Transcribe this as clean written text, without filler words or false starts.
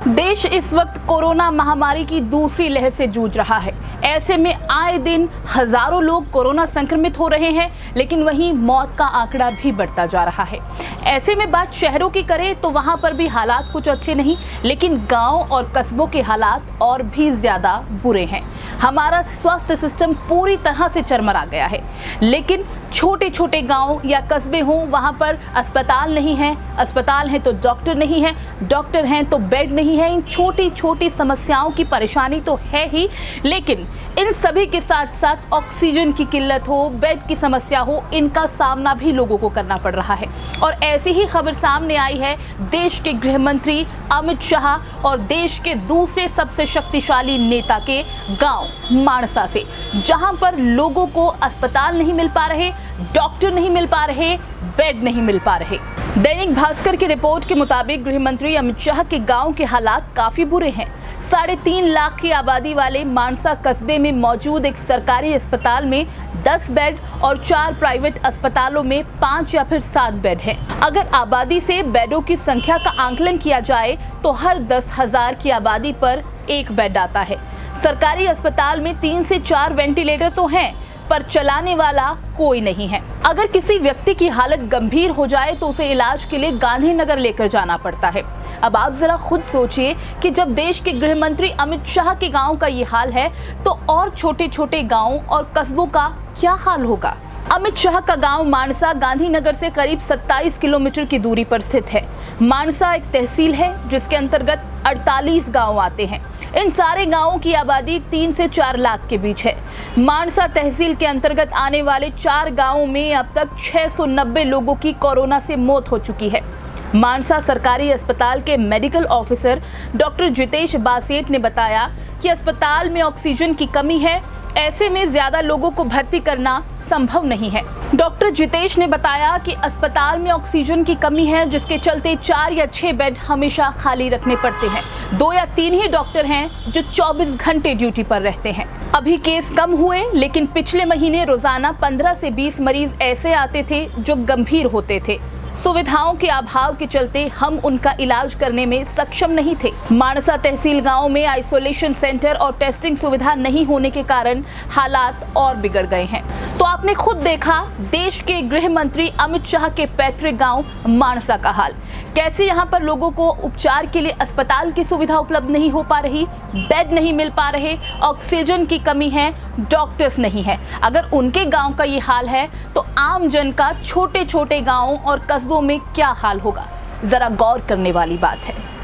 देश इस वक्त कोरोना महामारी की दूसरी लहर से जूझ रहा है। ऐसे में आए दिन हजारों लोग कोरोना संक्रमित हो रहे हैं, लेकिन वहीं मौत का आंकड़ा भी बढ़ता जा रहा है। ऐसे में बात शहरों की करें तो वहां पर भी हालात कुछ अच्छे नहीं, लेकिन गांव और कस्बों के हालात और भी ज्यादा बुरे हैं। हमारा स्वास्थ्य सिस्टम पूरी तरह से चरमरा गया है, लेकिन छोटे छोटे गांव या कस्बे हों, वहां पर अस्पताल नहीं है, अस्पताल है तो डॉक्टर नहीं है, डॉक्टर हैं तो बेड नहीं है। इन छोटी छोटी समस्याओं की परेशानी तो है ही, लेकिन इन सभी के साथ साथ ऑक्सीजन की किल्लत हो, बेड की समस्या हो, इनका सामना भी लोगों को करना पड़ रहा है। और ऐसी ही खबर सामने आई है देश के गृह मंत्री अमित शाह और देश के दूसरे सबसे शक्तिशाली नेता के गांव मानसा से, जहां पर लोगों को अस्पताल नहीं मिल पा रहे, डॉक्टर नहीं मिल पा रहे, बेड नहीं मिल पा रहे। दैनिक भास्कर की रिपोर्ट के मुताबिक गृह मंत्री अमित शाह के गांव के हालात काफी बुरे हैं। 3.5 लाख की आबादी वाले मानसा कस्बे में मौजूद एक सरकारी अस्पताल में 10 बेड और 4 प्राइवेट अस्पतालों में 5 या फिर 7 बेड हैं। अगर आबादी से बेडों की संख्या का आंकलन किया जाए तो हर 10,000 की आबादी पर 1 बेड आता है। सरकारी अस्पताल में 3 से 4 वेंटिलेटर तो हैं, पर चलाने वाला कोई नहीं है। अगर किसी व्यक्ति की हालत गंभीर हो जाए तो उसे इलाज के लिए गांधीनगर लेकर जाना पड़ता है। अब आप जरा खुद सोचिए कि जब देश के गृह मंत्री अमित शाह के गांव का ये हाल है, तो और छोटे छोटे गांव और कस्बों का क्या हाल होगा। अमित शाह का गांव मानसा गांधीनगर से करीब 27 किलोमीटर की दूरी पर स्थित है। मानसा एक तहसील है जिसके अंतर्गत 48 गांव आते हैं। इन सारे गांवों की आबादी 3 से 4 लाख के बीच है। मानसा तहसील के अंतर्गत आने वाले 4 गांवों में अब तक 690 लोगों की कोरोना से मौत हो चुकी है। मानसा सरकारी अस्पताल के medical officer doctor Jitesh Bassett ने बताया कि अस्पताल में ऑक्सीजन की कमी है, ऐसे में ज्यादा लोगों को भर्ती करना संभव नहीं है। डॉक्टर जितेश ने बताया कि अस्पताल में ऑक्सीजन की कमी है, जिसके चलते 4 या 6 बेड हमेशा खाली रखने पड़ते हैं। 2 या 3 ही डॉक्टर हैं जो 24 घंटे ड्यूटी पर रहते हैं। अभी केस कम हुए, लेकिन पिछले महीने रोजाना 15 से 20 मरीज ऐसे आते थे जो गंभीर होते थे। सुविधाओं के अभाव के चलते हम उनका इलाज करने में सक्षम नहीं थे। मानसा तहसील गांव में आइसोलेशन सेंटर और टेस्टिंग सुविधा नहीं होने के कारण हालात और बिगड़ गए हैं। तो आपने खुद देखा देश के गृह मंत्री अमित शाह के पैतृक गांव मानसा का हाल। कैसे यहां पर लोगों को उपचार के लिए अस्पताल की सुविधा उपलब्ध नहीं हो पा रही, बेड नहीं मिल पा रहे, ऑक्सीजन की कमी है, डॉक्टर्स नहीं है। अगर उनके गांव का ये हाल है तो आम जन का छोटे छोटे गांवों और कस्बों में क्या हाल होगा, जरा गौर करने वाली बात है।